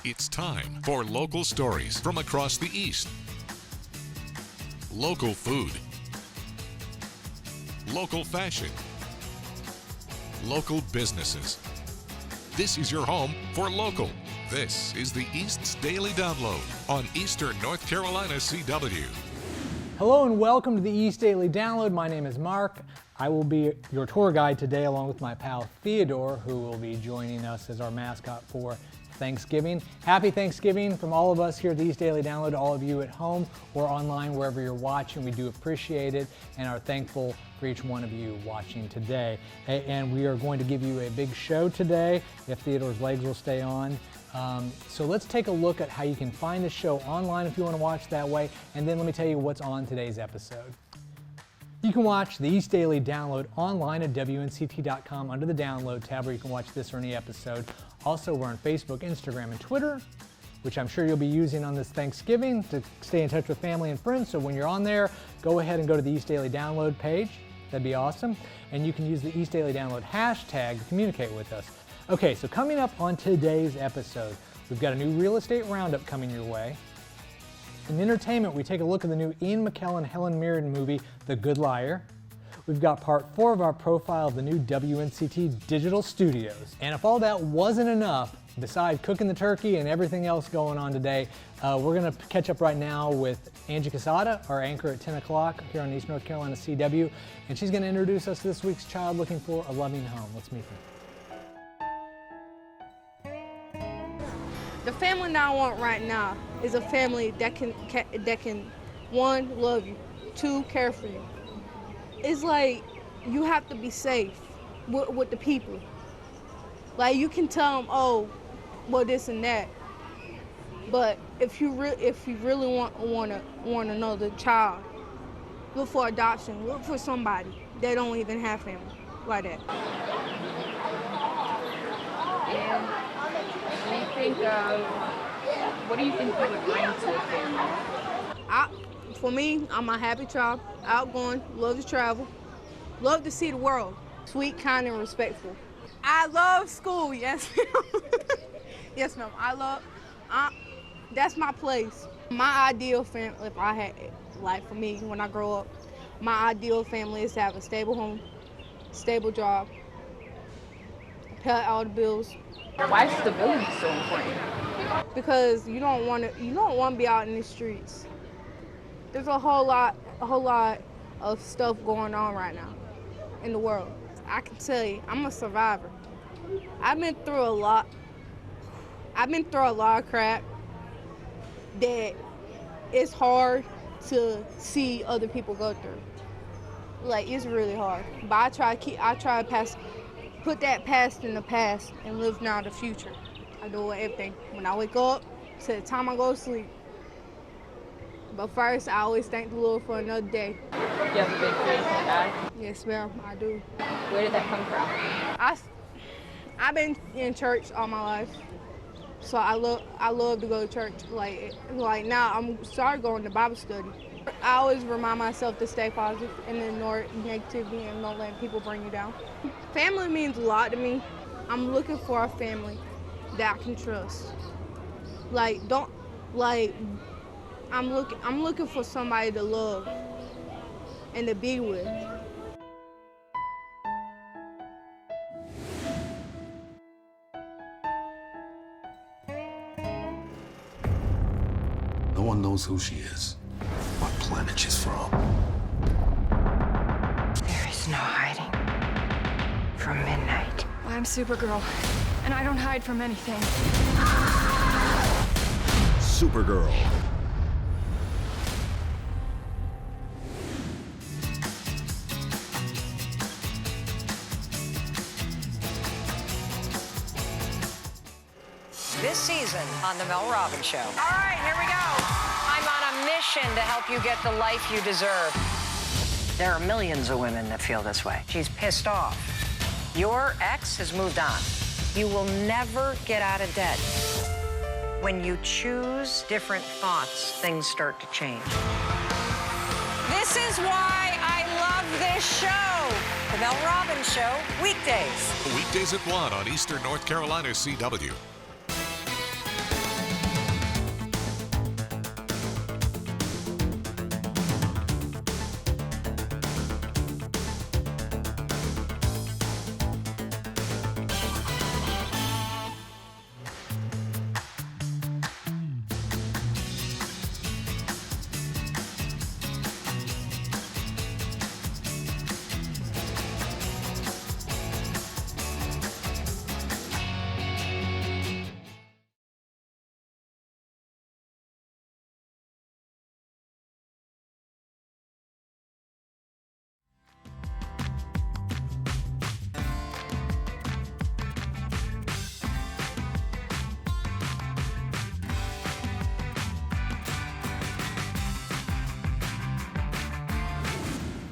It's time for local stories from across the East. Local food. Local fashion. Local businesses. This is your home for local. This is the East's Daily Download on Eastern North Carolina CW. Hello and welcome to the East Daily Download. My name is Mark. I will be your tour guide today along with my pal Theodore, who will be joining us as our mascot for Thanksgiving. Happy Thanksgiving from all of us here at the East Daily Download to all of you at home or online, wherever you're watching. We do appreciate it and are thankful for each one of you watching today. And we are going to give you a big show today, if Theodore's legs will stay on. So let's take a look at how you can find the show online if you want to watch that way, and then let me tell you what's on today's episode. You can watch the East Daily Download online at WNCT.com under the Download tab, where you can watch this or any episode. Also, we're on Facebook, Instagram, and Twitter, which I'm sure you'll be using on this Thanksgiving to stay in touch with family and friends. So when you're on there, go ahead and go to the East Daily Download page. That'd be awesome. And you can use the East Daily Download hashtag to communicate with us. Okay, so coming up on today's episode, we've got a new real estate roundup coming your way. In entertainment, we take a look at the new Ian McKellen, Helen Mirren movie, The Good Liar. We've got part 4 of our profile of the new WNCT Digital Studios. And if all that wasn't enough, besides cooking the turkey and everything else going on today, we're gonna catch up right now with Angie Casada, our anchor at 10 o'clock here on East North Carolina CW. And she's gonna introduce us to this week's child looking for a loving home. Let's meet them. The family that I want right now is a family that can one, love you, two, care for you. It's like you have to be safe with the people. Like you can tell them, oh, well, this and that. But if you really want another child, look for adoption. Look for somebody that don't even have family like that. And what do you think you would bring to a family? For me, I'm a happy child, outgoing, love to travel, love to see the world, sweet, kind, and respectful. I love school, yes ma'am. Yes ma'am, that's my place. My ideal family, if I had, like for me, when I grow up, my ideal family is to have a stable home, stable job, pay all the bills. Why is stability so important? Because you don't want to be out in the streets. There's a whole lot of stuff going on right now in the world. I can tell you, I'm a survivor. I've been through a lot of crap that it's hard to see other people go through. Like, it's really hard. But I try to put that past in the past and live now the future. I do everything. When I wake up to the time I go to sleep. But first, I always thank the Lord for another day. You have a big faith in God? Yes, ma'am, I do. Where did that come from? I've been in church all my life, so I love to go to church. Like now, I'm started going to Bible study. I always remind myself to stay positive and ignore negativity and don't let people bring you down. Family means a lot to me. I'm looking for a family that I can trust. I'm looking for somebody to love and to be with. No one knows who she is, what planet she's from. There is no hiding from midnight. I'm Supergirl, and I don't hide from anything. Supergirl. This season on The Mel Robbins Show. All right, here we go. I'm on a mission to help you get the life you deserve. There are millions of women that feel this way. She's pissed off. Your ex has moved on. You will never get out of debt. When you choose different thoughts, things start to change. This is why I love this show. The Mel Robbins Show, weekdays. Weekdays at 1 on Eastern North Carolina CW.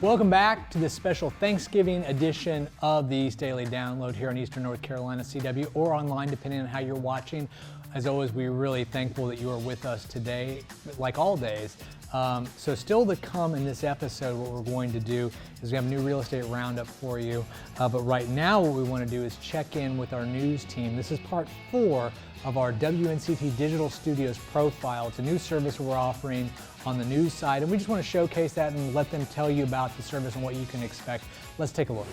Welcome back to this special Thanksgiving edition of the East Daily Download here in Eastern North Carolina CW, or online depending on how you're watching. As always, we're really thankful that you are with us today, like all days. So still to come in this episode, what we're going to do is we have a new real estate roundup for you. But right now what we want to do is check in with our news team. This is part 4 of our WNCT Digital Studios profile. It's a new service we're offering on the news side, and we just want to showcase that and let them tell you about the service and what you can expect. Let's take a look.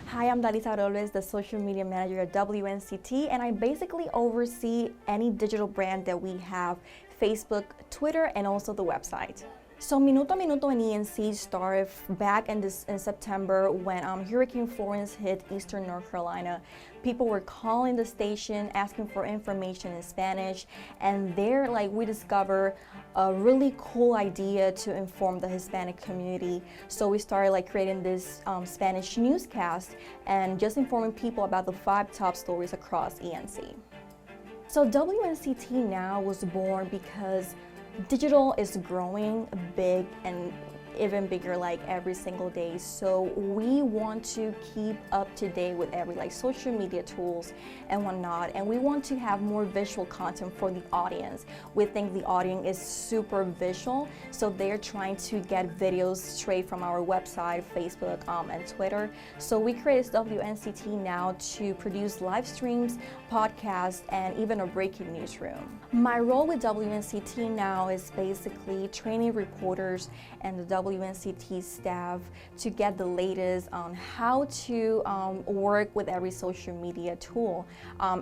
Hi, I'm Dalisa Robles, the social media manager at WNCT, and I basically oversee any digital brand that we have: Facebook, Twitter, and also the website. So Minuto a Minuto in ENC started back in September when Hurricane Florence hit Eastern North Carolina. People were calling the station asking for information in Spanish, and there we discovered a really cool idea to inform the Hispanic community. So we started creating this Spanish newscast and just informing people about the 5 top stories across ENC. So WNCT Now was born because digital is growing big and even bigger every single day. So we want to keep up to date with every social media tools and whatnot, and we want to have more visual content for the audience. We think the audience is super visual, so they're trying to get videos straight from our website, Facebook, and Twitter. So we created WNCT Now to produce live streams, podcasts, and even a breaking newsroom. My role with WNCT Now is basically training reporters and the WNCT staff to get the latest on how to work with every social media tool.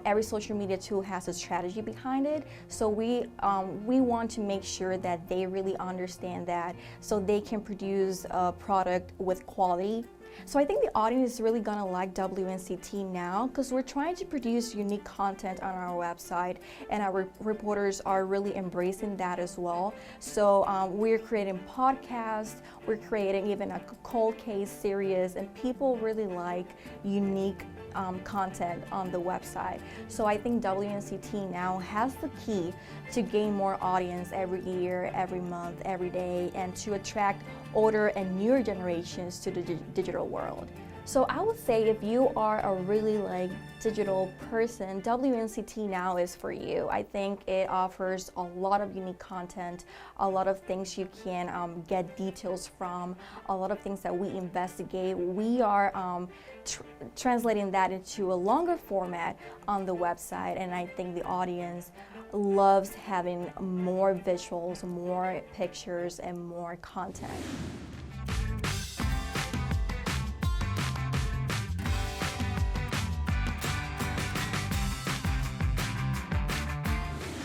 Every social media tool has a strategy behind it, so we want to make sure that they really understand that, so they can produce a product with quality. So I think the audience is really gonna like WNCT Now because we're trying to produce unique content on our website, and our reporters are really embracing that as well. So we're creating podcasts, we're creating even a cold case series, and people really like unique content on the website. So I think WNCT Now has the key to gain more audience every year, every month, every day, and to attract older and newer generations to the digital world. So I would say if you are a really digital person, WNCT Now is for you. I think it offers a lot of unique content, a lot of things you can get details from, a lot of things that we investigate. We are translating that into a longer format on the website, and I think the audience loves having more visuals, more pictures, and more content.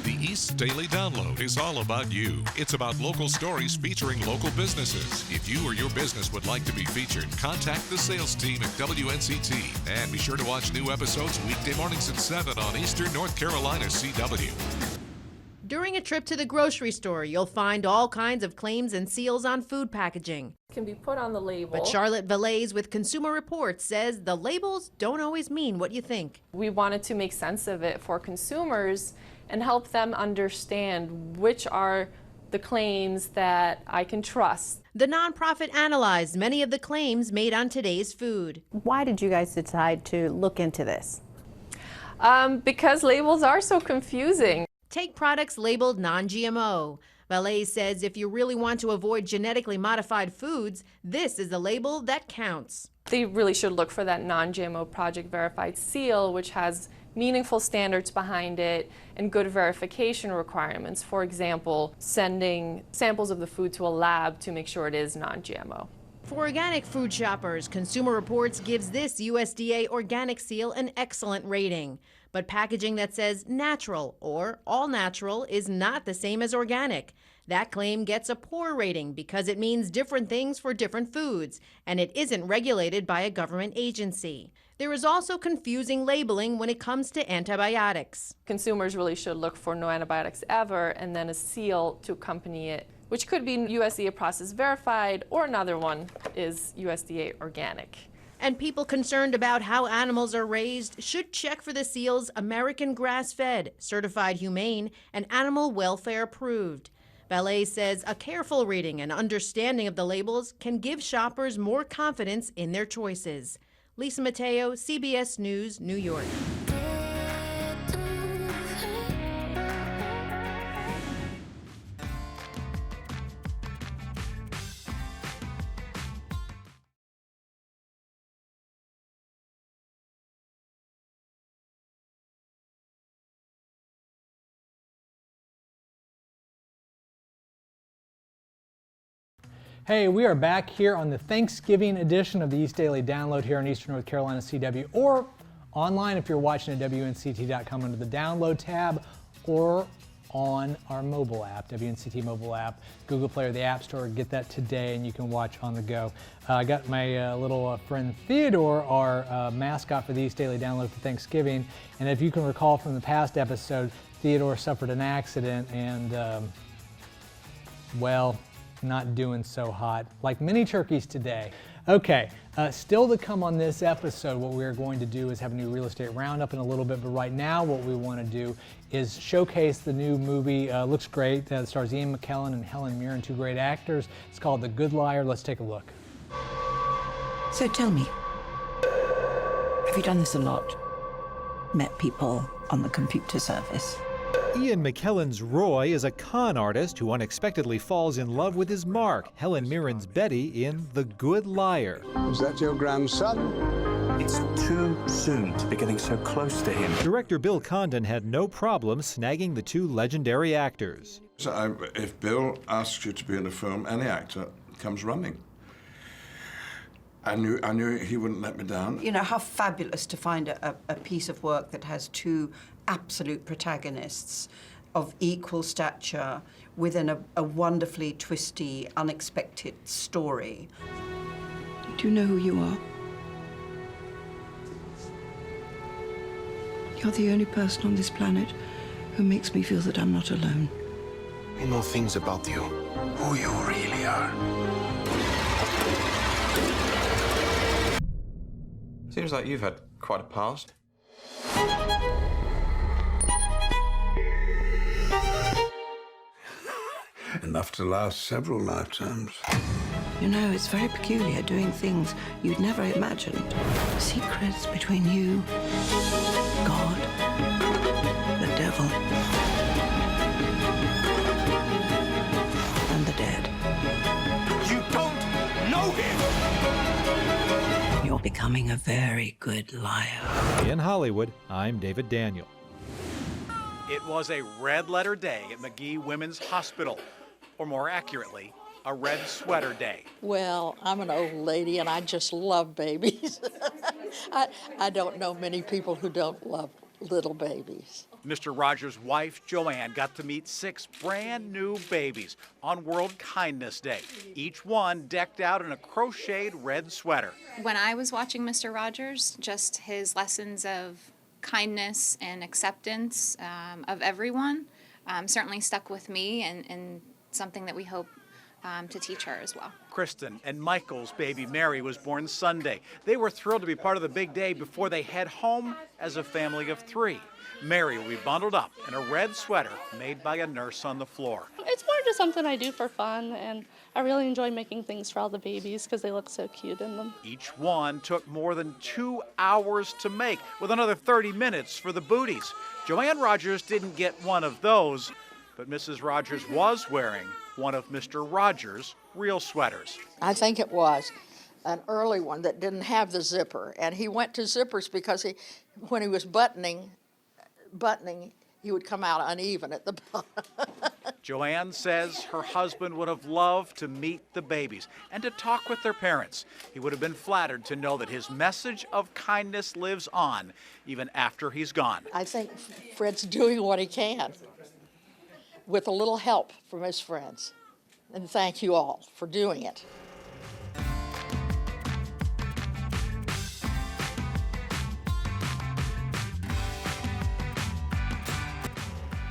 The East Daily Download is all about you. It's about local stories featuring local businesses. If you or your business would like to be featured, contact the sales team at WNCT. And be sure to watch new episodes weekday mornings at 7 on Eastern North Carolina CW. During a trip to the grocery store, you'll find all kinds of claims and seals on food packaging. Can be put on the label. But Charlotte Valais with Consumer Reports says the labels don't always mean what you think. We wanted to make sense of it for consumers and help them understand which are the claims that I can trust. The nonprofit analyzed many of the claims made on today's food. Why did you guys decide to look into this? Because labels are so confusing. Take products labeled non-GMO. Valais says if you really want to avoid genetically modified foods, this is the label that counts. They really should look for that non-GMO project verified seal, which has meaningful standards behind it and good verification requirements. For example, sending samples of the food to a lab to make sure it is non-GMO. For organic food shoppers, Consumer Reports gives this USDA organic seal an excellent rating. But packaging that says natural or all natural is not the same as organic. That claim gets a poor rating because it means different things for different foods, and it isn't regulated by a government agency. There is also confusing labeling when it comes to antibiotics. Consumers really should look for no antibiotics ever, and then a seal to accompany it, which could be USDA process verified, or another one is USDA organic. And people concerned about how animals are raised should check for the seals American grass-fed, certified humane, and animal welfare approved. Ballet says a careful reading and understanding of the labels can give shoppers more confidence in their choices. Lisa Mateo, CBS News, New York. Hey, we are back here on the Thanksgiving edition of the East Daily Download here in Eastern North Carolina CW, or online if you're watching at WNCT.com under the Download tab, or on our mobile app, WNCT mobile app, Google Play or the App Store. Get that today and you can watch on the go. I got my little friend Theodore, our mascot for the East Daily Download for Thanksgiving, and if you can recall from the past episode, Theodore suffered an accident and, well, not doing so hot, like many turkeys today. Okay, still to come on this episode, what we're going to do is have a new real estate roundup in a little bit, but right now what we want to do is showcase the new movie. Looks great. It stars Ian McKellen and Helen Mirren, two great actors. It's called The Good Liar. Let's take a look. So tell me, have you done this a lot? Met people on the computer service? Ian McKellen's Roy is a con artist who unexpectedly falls in love with his Mark, Helen Mirren's Betty, in The Good Liar. Is that your grandson? It's too soon to be getting so close to him. Director Bill Condon had no problem snagging the two legendary actors. So if Bill asks you to be in a film, any actor comes running. I knew he wouldn't let me down. You know, how fabulous to find a piece of work that has two absolute protagonists of equal stature within a wonderfully twisty, unexpected story. Do you know who you are? You're the only person on this planet who makes me feel that I'm not alone. We know things about you, who you really are. Seems like you've had quite a past. Enough to last several lifetimes. You know, it's very peculiar doing things you'd never imagined. Secrets between you, God, the devil, and the dead. You don't know him! You're becoming a very good liar. In Hollywood, I'm David Daniel. It was a red-letter day at McGee Women's Hospital, or more accurately, a red sweater day. Well, I'm an old lady and I just love babies. I don't know many people who don't love little babies. Mr. Rogers' wife, Joanne, got to meet 6 brand new babies on World Kindness Day, each one decked out in a crocheted red sweater. When I was watching Mr. Rogers, just his lessons of kindness and acceptance of everyone certainly stuck with me and something that we hope to teach her as well. Kristen and Michael's baby Mary was born Sunday. They were thrilled to be part of the big day before they head home as a family of 3. Mary will be bundled up in a red sweater made by a nurse on the floor. It's more just something I do for fun, and I really enjoy making things for all the babies because they look so cute in them. Each one took more than 2 hours to make, with another 30 minutes for the booties. Joanne Rogers didn't get one of those, but Mrs. Rogers was wearing one of Mr. Rogers' real sweaters. I think it was an early one that didn't have the zipper, and he went to zippers because when he was buttoning, he would come out uneven at the bottom. Joanne says her husband would have loved to meet the babies and to talk with their parents. He would have been flattered to know that his message of kindness lives on even after he's gone. I think Fred's doing what he can with a little help from his friends. And thank you all for doing it.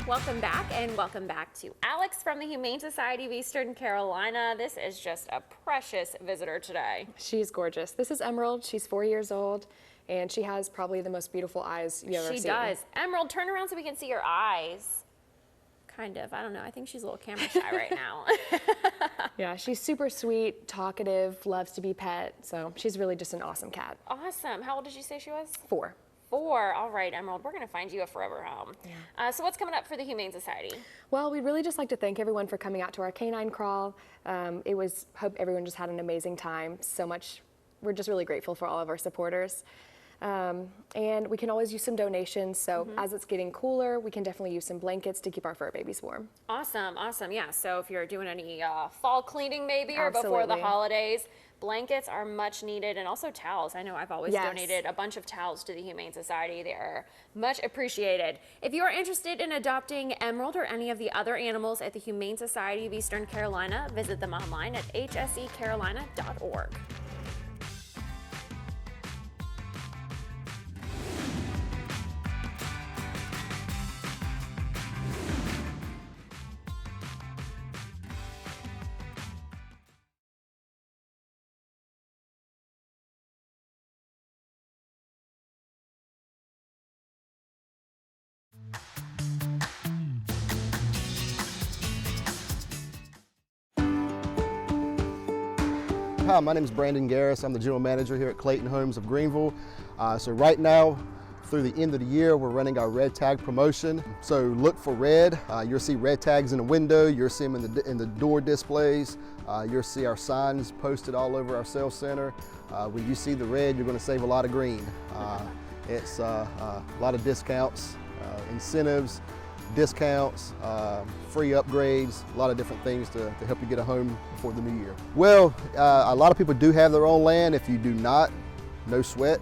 Welcome back, and welcome back to Alex from the Humane Society of Eastern Carolina. This is just a precious visitor today. She's gorgeous. This is Emerald. She's 4 years old, and she has probably the most beautiful eyes you've ever seen. She does. Emerald, turn around so we can see your eyes. kind of, I don't know, I think she's a little camera shy right now. Yeah, she's super sweet, talkative, loves to be pet, so she's really just an awesome cat. Awesome. How old did you say she was? 4. 4. All right, Emerald, we're going to find you a forever home. Yeah. So what's coming up for the Humane Society? Well, we'd really just like to thank everyone for coming out to our canine crawl. Hope everyone just had an amazing time. So much, we're just really grateful for all of our supporters. And we can always use some donations, so as it's getting cooler, we can definitely use some blankets to keep our fur babies warm. Awesome, awesome. Yeah, so if you're doing any fall cleaning maybe or before the holidays, blankets are much needed, and also towels. I know I've always donated a bunch of towels to the Humane Society. They are much appreciated. If you are interested in adopting Emerald or any of the other animals at the Humane Society of Eastern Carolina, visit them online at hsecarolina.org. Hi, my name is Brandon Garris. I'm the general manager here at Clayton Homes of Greenville. So right now, through the end of the year, we're running our red tag promotion. So look for red. You'll see red tags in the window. You'll see them in the door displays. You'll see our signs posted all over our sales center. When you see the red, you're going to save a lot of green. It's a lot of discounts, incentives, discounts, free upgrades, a lot of different things to help you get a home before the new year. Well, a lot of people do have their own land. If you do not, no sweat.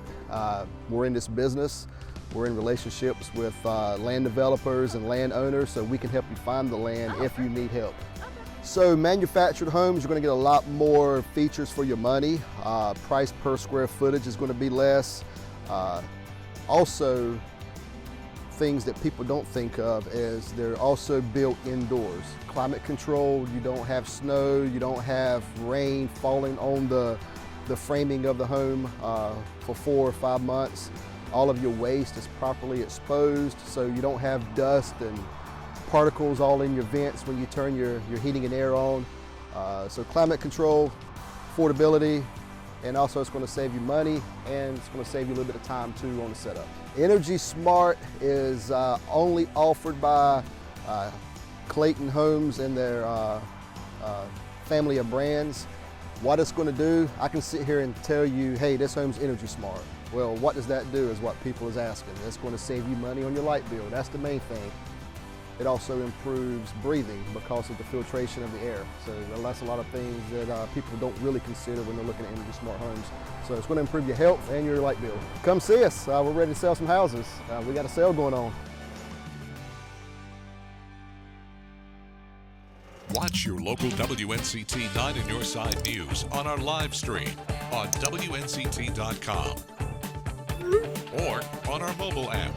We're in this business. We're in relationships with land developers and landowners, so we can help you find the land if you need help. So manufactured homes, you're going to get a lot more features for your money. Price per square footage is going to be less. Also, things that people don't think of is they're also built indoors. Climate controlled, you don't have snow, you don't have rain falling on the framing of the home for 4 or 5 months. All of your waste is properly exposed, so you don't have dust and particles all in your vents when you turn your heating and air on. So climate control, affordability, and also it's going to save you money, and it's going to save you a little bit of time too on the setup. Energy Smart is only offered by Clayton Homes and their family of brands. What it's going to do, I can sit here and tell you, hey, this home's Energy Smart. Well, what does that do is what people is asking. It's going to save you money on your light bill. That's the main thing. It also improves breathing because of the filtration of the air. So that's a lot of things that people don't really consider when they're looking at Energy Smart homes. So it's going to improve your health and your light bill. Come see us. We're ready to sell some houses. We got a sale going on. Watch your local WNCT 9 in your side news on our live stream on WNCT.com or on our mobile app.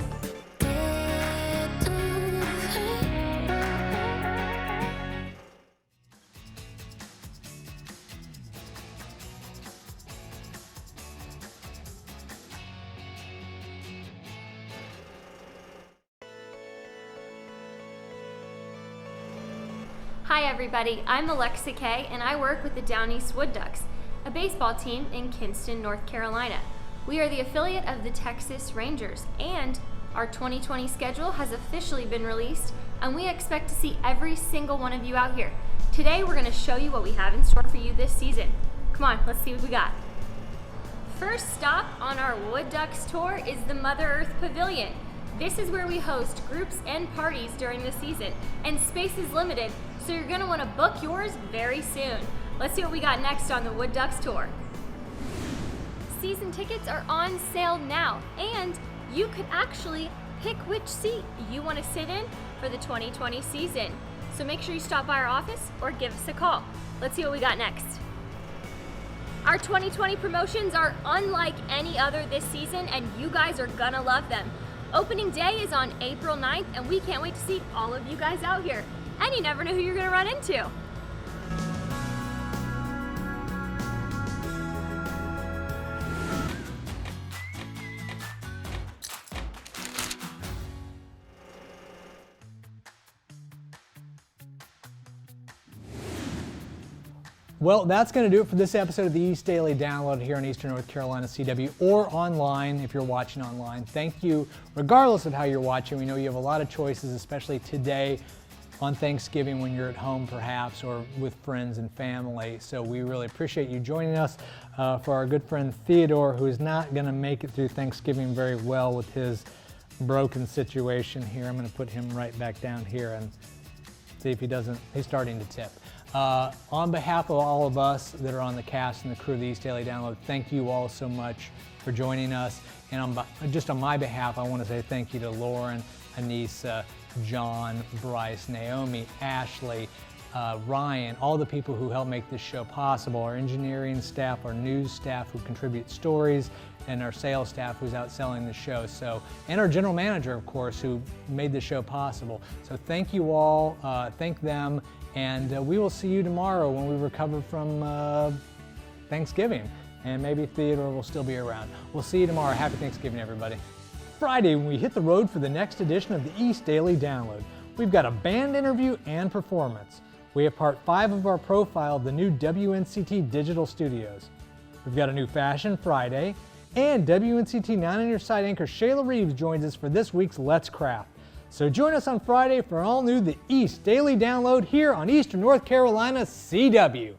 Hi everybody, I'm Alexa Kay and I work with the Down East Wood Ducks, a baseball team in Kinston, North Carolina. We are the affiliate of the Texas Rangers, and our 2020 schedule has officially been released, and we expect to see every single one of you out here. Today we're going to show you what we have in store for you this season. Come on, let's see what we got. First stop on our Wood Ducks tour is the Mother Earth Pavilion. This is where we host groups and parties during the season, and space is limited, so you're going to want to book yours very soon. Let's see what we got next on the Wood Ducks tour. Season tickets are on sale now, and you could actually pick which seat you want to sit in for the 2020 season. So make sure you stop by our office or give us a call. Let's see what we got next. Our 2020 promotions are unlike any other this season, and you guys are gonna love them. Opening day is on April 9th, and we can't wait to see all of you guys out here. And you never know who you're gonna run into. Well, that's going to do it for this episode of the East Daily Download here in Eastern North Carolina CW, or online if you're watching online. Thank you, regardless of how you're watching. We know you have a lot of choices, especially today on Thanksgiving when you're at home perhaps, or with friends and family. So we really appreciate you joining us. For our good friend Theodore, who is not going to make it through Thanksgiving very well with his broken situation here. I'm going to put him right back down here and see if he doesn't. He's starting to tip. On behalf of all of us that are on the cast and the crew of the East Daily Download, thank you all so much for joining us. And just on my behalf, I want to say thank you to Lauren, Anissa, John, Bryce, Naomi, Ashley, Ryan, all the people who help make this show possible, our engineering staff, our news staff who contribute stories, and our sales staff who's out selling the show. So, and our general manager, of course, who made the show possible. So thank you all, thank them, and we will see you tomorrow when we recover from Thanksgiving. And maybe Theodore will still be around. We'll see you tomorrow. Happy Thanksgiving, everybody. Friday, when we hit the road for the next edition of the East Daily Download, we've got a band interview and performance. We have part 5 of our profile of the new WNCT digital studios. We've got a new Fashion Friday, and WNCT 9 on Your Side anchor Shayla Reeves joins us for this week's Let's Craft. So join us on Friday for all new The East Daily Download here on Eastern North Carolina CW.